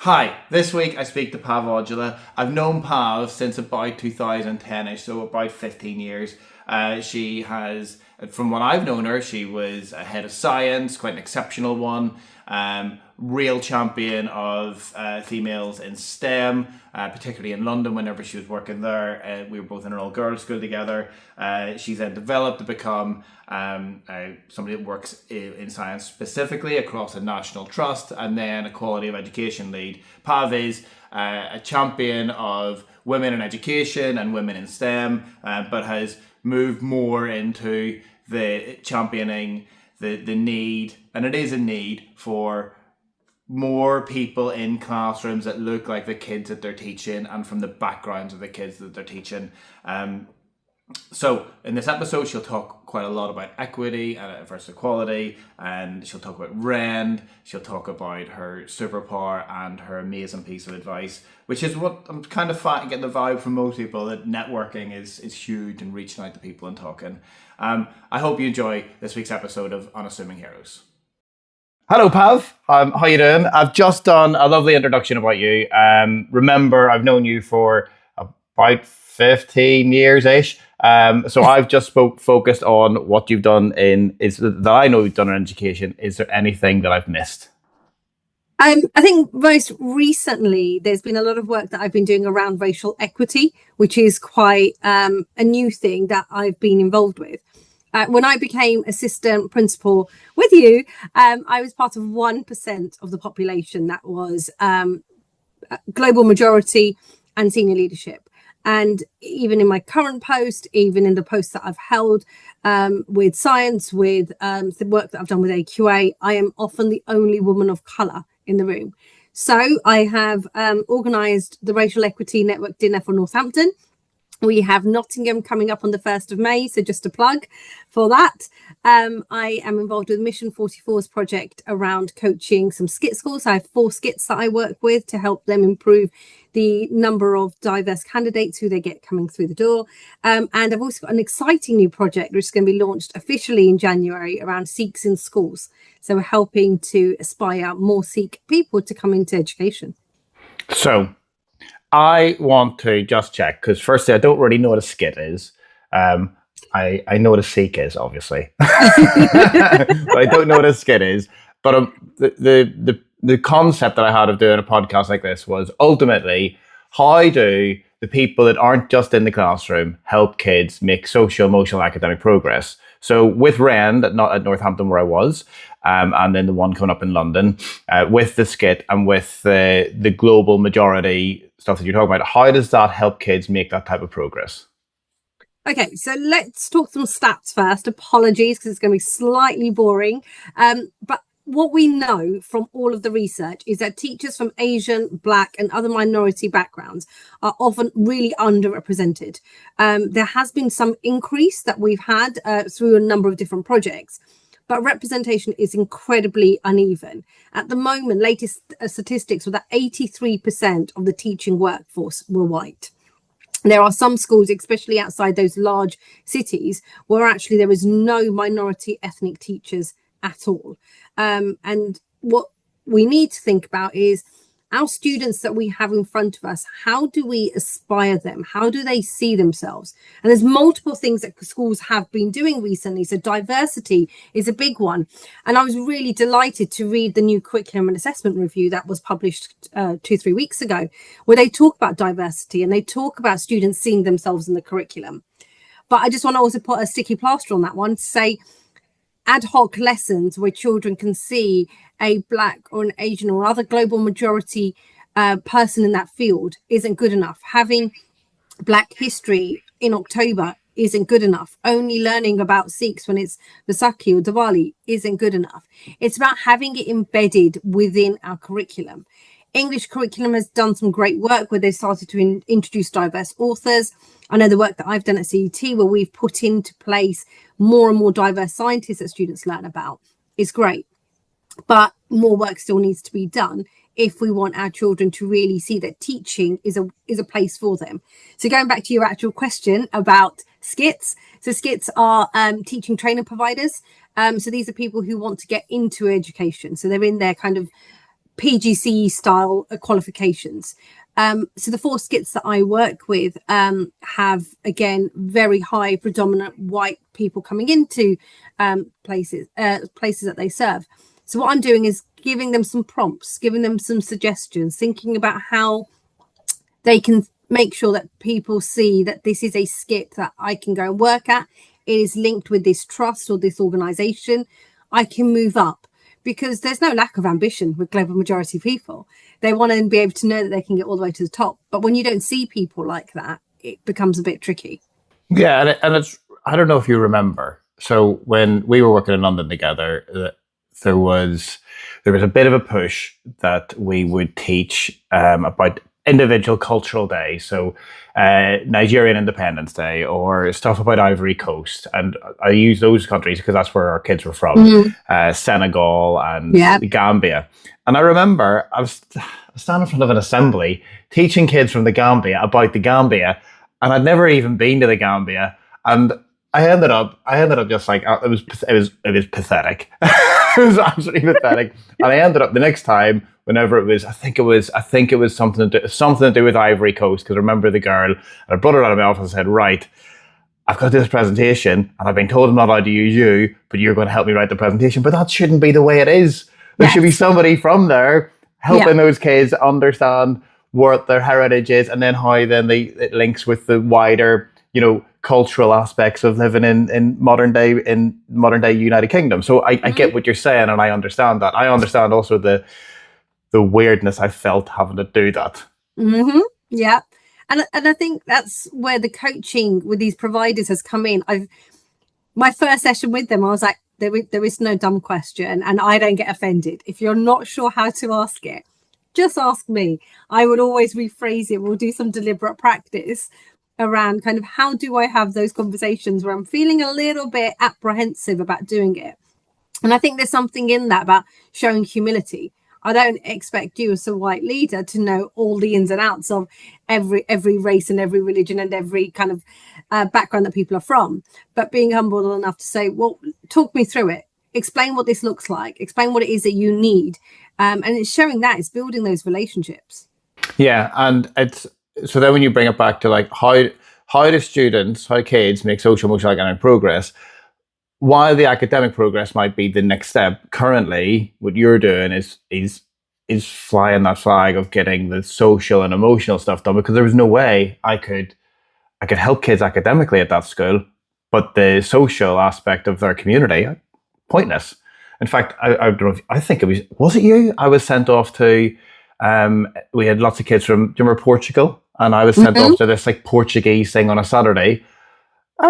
Hi, this week I speak to Pav Odula. I've known Pav since about 2010ish, so about 15 years. She has, from what I've known her, she was a head of science, quite an exceptional one, real champion of females in STEM, particularly in London whenever she was working there. We were both in an all-girls school together. She's then developed to become somebody that works in science specifically across a national trust, and then a quality of education lead. Pav is a champion of women in education and women in STEM, but has moved more into the championing the need, and it is a need for more people in classrooms that look like the kids that they're teaching and from the backgrounds of the kids that they're teaching. So in this episode, she'll talk quite a lot about equity versus equality, and she'll talk about REND, she'll talk about her superpower and her amazing piece of advice, which is what I'm kind of getting the vibe from most people, that networking is huge and reaching out to people and talking. I hope you enjoy this week's episode of Unassuming Heroes. Hello, Pav. How you doing? I've just done a lovely introduction about you. Remember, I've known you for about 15 years-ish. So I've just focused on what you've done that I know you've done in education. Is there anything that I've missed? I think most recently there's been a lot of work that I've been doing around racial equity, which is quite a new thing that I've been involved with. When I became assistant principal with you, I was part of 1% of the population that was global majority and senior leadership. And even in my current post, even in the posts that I've held with science, with the work that I've done with AQA, I am often the only woman of colour in the room. So I have organised the Racial Equity Network Dinner for Northampton. We have Nottingham coming up on the 1st of May, so just a plug for that. I am involved with Mission 44's project around coaching some skit schools. I have 4 skits that I work with to help them improve the number of diverse candidates who they get coming through the door. And I've also got an exciting new project which is going to be launched officially in January around Sikhs in schools. So we're helping to aspire more Sikh people to come into education. So I want to just check, because firstly, I don't really know what a skit is. I know what a Sikh is, obviously. But I don't know what a skit is. But the concept that I had of doing a podcast like this was ultimately, how do the people that aren't just in the classroom help kids make social, emotional, academic progress? So with REND at Northampton, where I was, and then the one coming up in London, with the skit and with the global majority stuff that you're talking about, how does that help kids make that type of progress? Okay, so let's talk some stats first. Apologies, because it's going to be slightly boring. But what we know from all of the research is that teachers from Asian, Black and other minority backgrounds are often really underrepresented. There has been some increase that we've had through a number of different projects, but representation is incredibly uneven. At the moment, latest statistics were that 83% of the teaching workforce were white. There are some schools, especially outside those large cities, where actually there is no minority ethnic teachers at all. And what we need to think about is our students that we have in front of us. How do we aspire them? How do they see themselves? And there's multiple things that schools have been doing recently. So diversity is a big one. And I was really delighted to read the new curriculum and assessment review that was published 2-3 weeks ago, where they talk about diversity and they talk about students seeing themselves in the curriculum. But I just want to also put a sticky plaster on that one to say, ad hoc lessons where children can see a Black or an Asian or other global majority person in that field isn't good enough. Having Black history in October isn't good enough. Only learning about Sikhs when it's Vaisakhi or Diwali isn't good enough. It's about having it embedded within our curriculum. English curriculum has done some great work where they started to introduce diverse authors. I know the work that I've done at CET, where we've put into place more and more diverse scientists that students learn about, is great. But more work still needs to be done if we want our children to really see that teaching is a place for them. So going back to your actual question about skits. So skits are teaching training providers. So these are people who want to get into education. So they're in their kind of PGCE style qualifications. So the 4 skits that I work with have, again, very high predominant white people coming into places that they serve. So what I'm doing is giving them some prompts, giving them some suggestions, thinking about how they can make sure that people see that this is a skit that I can go and work at. It is linked with this trust or this organization. I can move up, because there's no lack of ambition with global majority people. They want to be able to know that they can get all the way to the top. But when you don't see people like that, it becomes a bit tricky. Yeah, and it's, I don't know if you remember. So when we were working in London together, there was a bit of a push that we would teach about individual cultural days. So Nigerian Independence Day, or stuff about Ivory Coast. And I use those countries because that's where our kids were from. Senegal and Gambia. And I remember I was standing in front of an assembly teaching kids from the Gambia about the Gambia, and I'd never even been to the Gambia. And I ended up just like, it was pathetic. It was absolutely pathetic. And I ended up the next time, whenever it was, I think it was something to do with Ivory Coast, because I remember the girl, and I brought her out of my office and said, right, I've got this presentation and I've been told I'm not allowed to use you, but you're going to help me write the presentation. But that shouldn't be the way it is. There should be somebody from there helping those kids understand what their heritage is, and then how then it links with the wider, cultural aspects of living in modern day United Kingdom. So I get what you're saying, and I understand that. I understand also the weirdness I felt having to do that. Yeah. And I think that's where the coaching with these providers has come in. My first session with them, I was like, there is no dumb question, and I don't get offended. If you're not sure how to ask it, just ask me. I would always rephrase it. We'll do some deliberate practice around kind of how do I have those conversations where I'm feeling a little bit apprehensive about doing it. And I think there's something in that about showing humility. I don't expect you as a white leader to know all the ins and outs of every race and every religion and every kind of background that people are from, but being humble enough to say, well, talk me through it. Explain what this looks like. Explain what it is that you need. And it's showing that, it's building those relationships. Yeah, and it's so then when you bring it back to like how kids make social emotional academic progress, while the academic progress might be the next step, currently what you're doing is flying that flag of getting the social and emotional stuff done, because there was no way I could help kids academically at that school, but the social aspect of their community, pointless. In fact, I don't know, I think was it you? I was sent off to, we had lots of kids from, do you remember Portugal? And I was sent off to this like Portuguese thing on a Saturday. I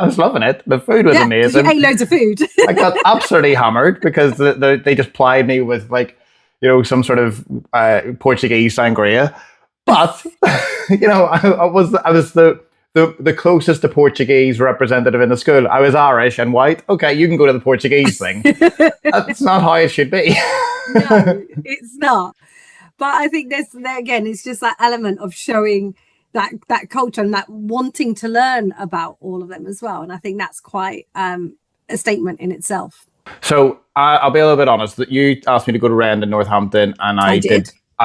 was loving it. The food was amazing. You ate loads of food. I got absolutely hammered because they just plied me with like, some sort of Portuguese sangria. But I was the closest to Portuguese representative in the school. I was Irish and white. Okay, you can go to the Portuguese thing. That's not how it should be. No, it's not. But I think there again, it's just that element of showing that culture and that wanting to learn about all of them as well. And I think that's quite a statement in itself. So I'll be a little bit honest. That you asked me to go to Rend in Northampton, and I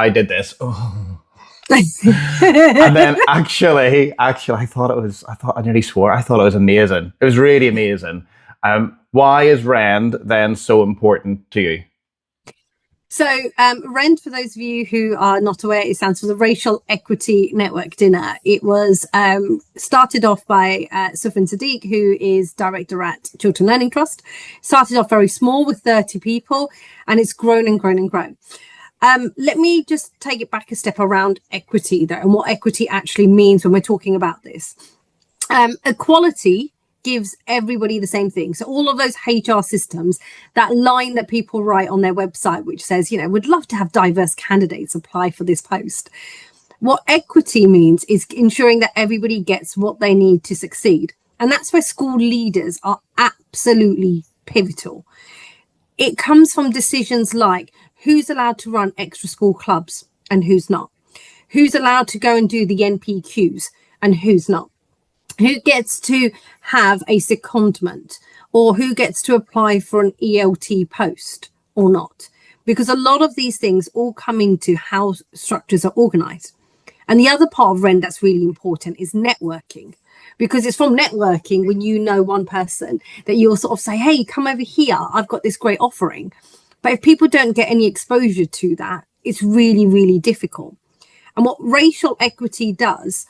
did this. Oh. And then actually, I nearly swore. I thought it was amazing. It was really amazing. Why is Rend then so important to you? So Rend, for those of you who are not aware, it stands for the Racial Equity Network Dinner. It was started off by Sufin Sadiq, who is director at Chiltern Learning Trust. Started off very small with 30 people, and it's grown and grown and grown. Let me just take it back a step around equity, though, and what equity actually means when we're talking about this. Equality gives everybody the same thing. So all of those HR systems, that line that people write on their website, which says, would love to have diverse candidates apply for this post. What equity means is ensuring that everybody gets what they need to succeed. And that's where school leaders are absolutely pivotal. It comes from decisions like who's allowed to run extra school clubs and who's not, who's allowed to go and do the NPQs and who's not, who gets to have a secondment, or who gets to apply for an ELT post or not? Because a lot of these things all come into how structures are organized. And the other part of REN that's really important is networking, because it's from networking when you know one person that you'll sort of say, hey, come over here, I've got this great offering. But if people don't get any exposure to that, it's really, really difficult. And what racial equity does,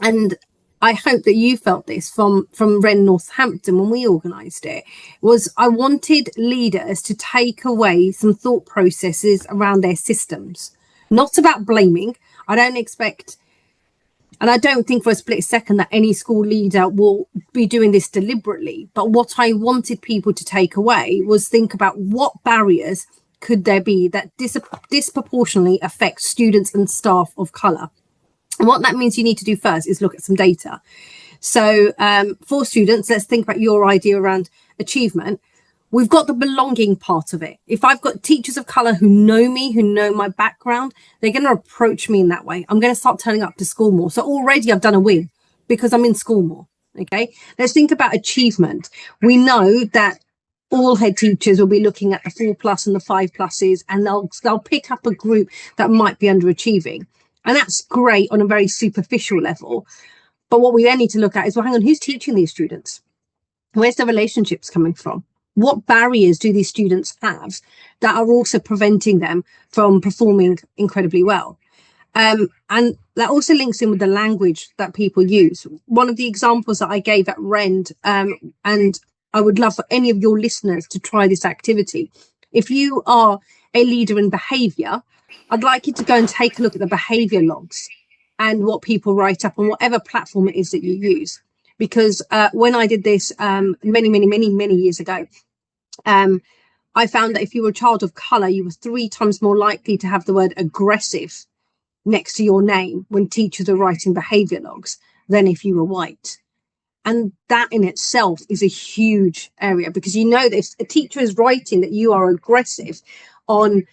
and I hope that you felt this from REN Northampton when we organised it, was I wanted leaders to take away some thought processes around their systems. Not about blaming. I don't expect, and I don't think for a split second that any school leader will be doing this deliberately. But what I wanted people to take away was think about what barriers could there be that disproportionately affect students and staff of colour. And what that means you need to do first is look at some data. So for students, let's think about your idea around achievement. We've got the belonging part of it. If I've got teachers of colour who know me, who know my background, they're going to approach me in that way. I'm going to start turning up to school more. So already I've done a win because I'm in school more. Okay, let's think about achievement. We know that all head teachers will be looking at the 4+ and the 5+, and they'll pick up a group that might be underachieving. And that's great on a very superficial level. But what we then need to look at is, well, hang on, who's teaching these students? Where's the relationships coming from? What barriers do these students have that are also preventing them from performing incredibly well? And that also links in with the language that people use. One of the examples that I gave at REND, and I would love for any of your listeners to try this activity. If you are a leader in behaviour, I'd like you to go and take a look at the behaviour logs and what people write up on whatever platform it is that you use. Because when I did this many years ago, I found that if you were a child of colour, you were 3 times more likely to have the word aggressive next to your name when teachers are writing behaviour logs than if you were white. And that in itself is a huge area, because you know that if a teacher is writing that you are aggressive on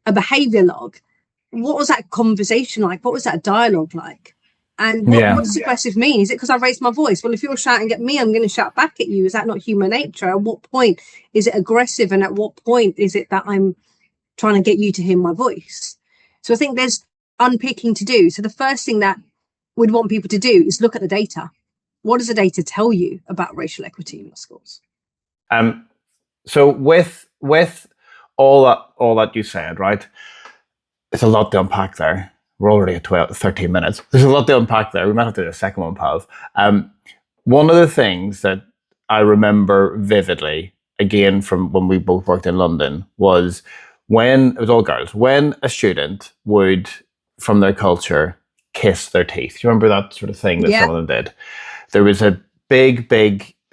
a behaviour log, what was that conversation like? What was that dialogue like? And what does aggressive mean? Is it because I raised my voice? Well, if you're shouting at me, I'm going to shout back at you. Is that not human nature? At what point is it aggressive? And at what point is it that I'm trying to get you to hear my voice? So I think there's unpicking to do. So the first thing that we'd want people to do is look at the data. What does the data tell you about racial equity in your schools? So with all that you said, right? It's a lot to unpack there. We're already at 13 minutes. There's a lot to unpack there. We might have to do a second one, Pav. One of the things that I remember vividly, again, from when we both worked in London, was when, it was all girls, when a student would, from their culture, kiss their teeth. Do you remember that sort of thing that some of them did? There was a big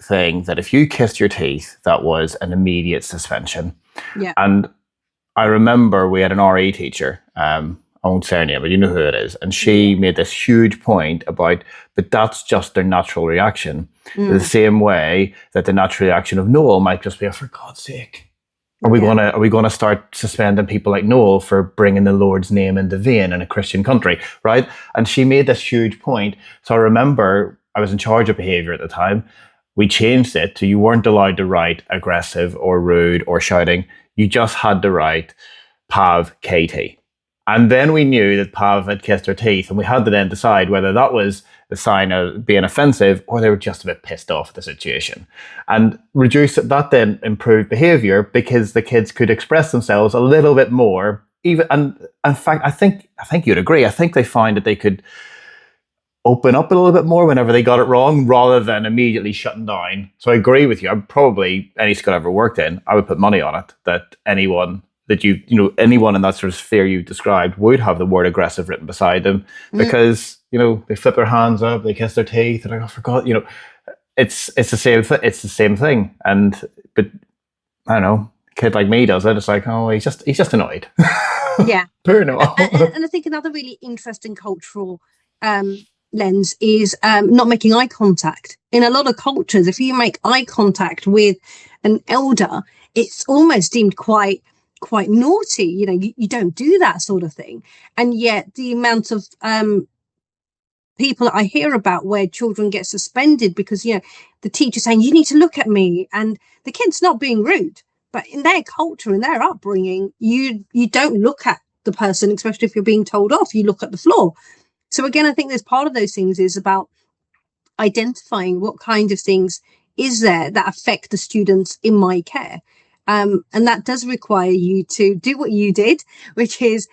thing that if you kissed your teeth, that was an immediate suspension. Yeah. And I remember we had an RE teacher, I won't say her name, but you know who it is. And she made this huge point about, but that's just their natural reaction. The same way that the natural reaction of Noel might just be, oh, for God's sake. Are we gonna start suspending people like Noel for bringing the Lord's name into vain in a Christian country, right? And she made this huge point. So I remember I was in charge of behaviour at the time. We changed it to you weren't allowed to write aggressive or rude or shouting. You just had to write Pav KT. And then we knew that Pav had kissed her teeth, and we had to then decide whether that was the sign of being offensive or they were just a bit pissed off at the situation. And that then improved behaviour because the kids could express themselves a little bit more. And in fact, I think you'd agree. I think they find that they could open up a little bit more whenever they got it wrong, rather than immediately shutting down. So I agree with you. Probably any school I've ever worked in, I would put money on it that anyone in that sort of sphere you described would have the word aggressive written beside them, because they flip their hands up, they kiss their teeth, and I forgot. It's the same thing. But I don't know, a kid like me does it. It's like, oh, he's just annoyed. Yeah. Poor Noel. And I think another really interesting cultural lens is not making eye contact. In a lot of cultures, if you make eye contact with an elder, it's almost deemed quite naughty. You don't do that sort of thing. And yet the amount of people that I hear about where children get suspended because the teacher's saying, you need to look at me, and the kid's not being rude, But in their culture, in their upbringing, you don't look at the person, especially if you're being told off, you look at the floor. So again, I think there's part of those things is about identifying what kind of things is there that affect the students in my care. And that does require you to do what you did, which is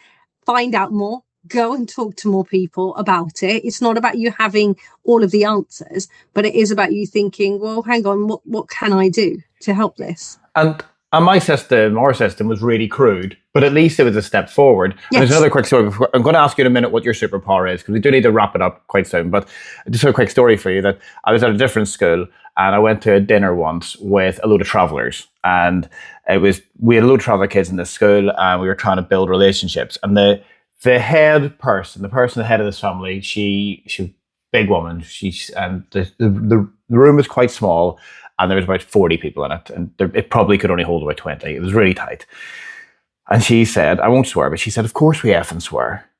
find out more, go and talk to more people about it. It's not about you having all of the answers, but it is about you thinking, well, hang on, what can I do to help this? And our system was really crude, but at least it was a step forward. Yes. And there's another quick story. I'm going to ask you in a minute what your superpower is, because we do need to wrap it up quite soon. But just a quick story for you that I was at a different school and I went to a dinner once with a load of travellers. And we had a load of traveller kids in this school and we were trying to build relationships. And the head person, the head of this family, she was a big woman. And the room was quite small. And there was about 40 people in it. And it probably could only hold about 20. It was really tight. And she said, I won't swear, but she said, of course we effing swear.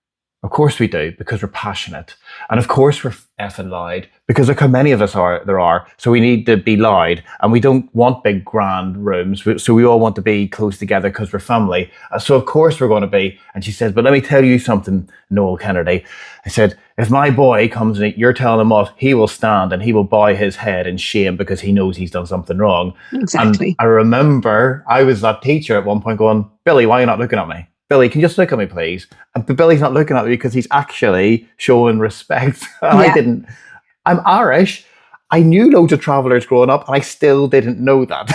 Of course we do, because we're passionate. And of course we're effing loud, because look how many of us there are. So we need to be loud. And we don't want big grand rooms. So we all want to be close together because we're family. So of course we're going to be. And she said, but let me tell you something, Noel Kennedy. I said, if my boy comes and you're telling him off, he will stand and he will bow his head in shame because he knows he's done something wrong. Exactly. And I remember I was that teacher at one point going, Billy, why are you not looking at me? Billy, can you just look at me, please? But Billy's not looking at me because he's actually showing respect. Yeah. I'm Irish. I knew loads of travellers growing up and I still didn't know that.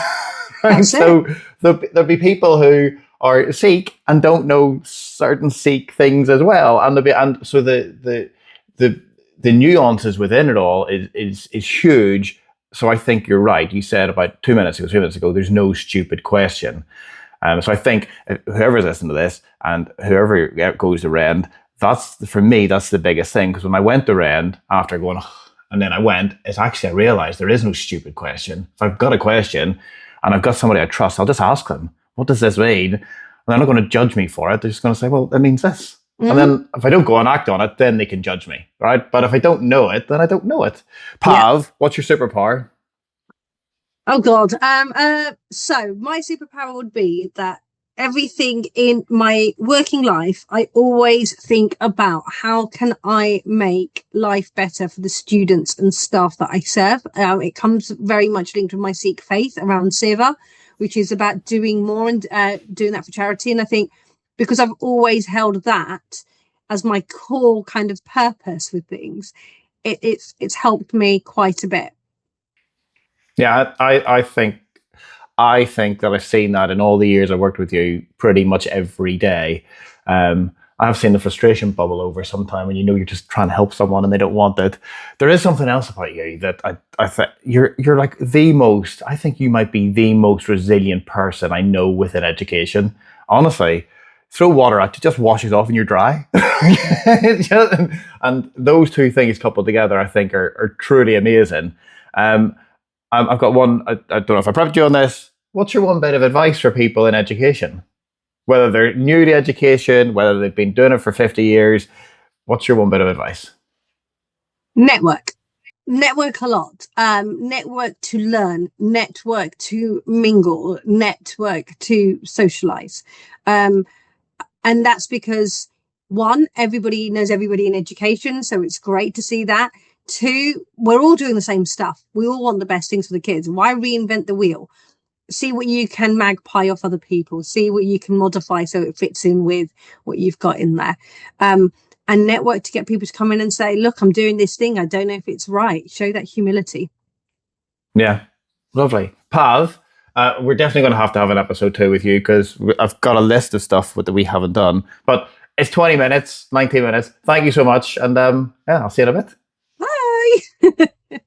Right? So there'll be people who are Sikh and don't know certain Sikh things as well. And so the nuances within it all is huge. So I think you're right. You said about 3 minutes ago, there's no stupid question. So I think whoever's listening to this and whoever goes to Rend, that's the biggest thing. Because when I went to Rend after going, and then I went, it's actually, I realized there is no stupid question. If I've got a question and I've got somebody I trust, I'll just ask them, what does this mean? And they're not going to judge me for it. They're just going to say, well, it means this. Mm-hmm. And then if I don't go and act on it, then they can judge me, right? But if I don't know it, then I don't know it. Pav, What's your superpower? Oh God. So my superpower would be that everything in my working life, I always think about how can I make life better for the students and staff that I serve. It comes very much linked with my Sikh faith around Seva, which is about doing more and doing that for charity. And I think because I've always held that as my core kind of purpose with things, it's helped me quite a bit. Yeah, I think that I've seen that in all the years I worked with you pretty much every day. I've seen the frustration bubble over sometime when you know you're just trying to help someone and they don't want it. There is something else about you that I think you're like I think you might be the most resilient person I know within education. Honestly, throw water at you, just washes off and you're dry. And those two things coupled together, I think are truly amazing. I've got one, I don't know if I prepped you on this. What's your one bit of advice for people in education? Whether they're new to education, whether they've been doing it for 50 years, what's your one bit of advice? Network a lot. Network to learn, network to mingle, network to socialize. And that's because, one, everybody knows everybody in education, so it's great to see that. Two, we're all doing the same stuff. We all want the best things for the kids. Why reinvent the wheel? See what you can magpie off other people. See what you can modify so it fits in with what you've got in there. And network to get people to come in and say, look, I'm doing this thing. I don't know if it's right. Show that humility. Yeah, lovely. Pav, we're definitely going to have an episode 2 with you because I've got a list of stuff that we haven't done. But it's 20 minutes, 19 minutes. Thank you so much. And I'll see you in a bit. Bye.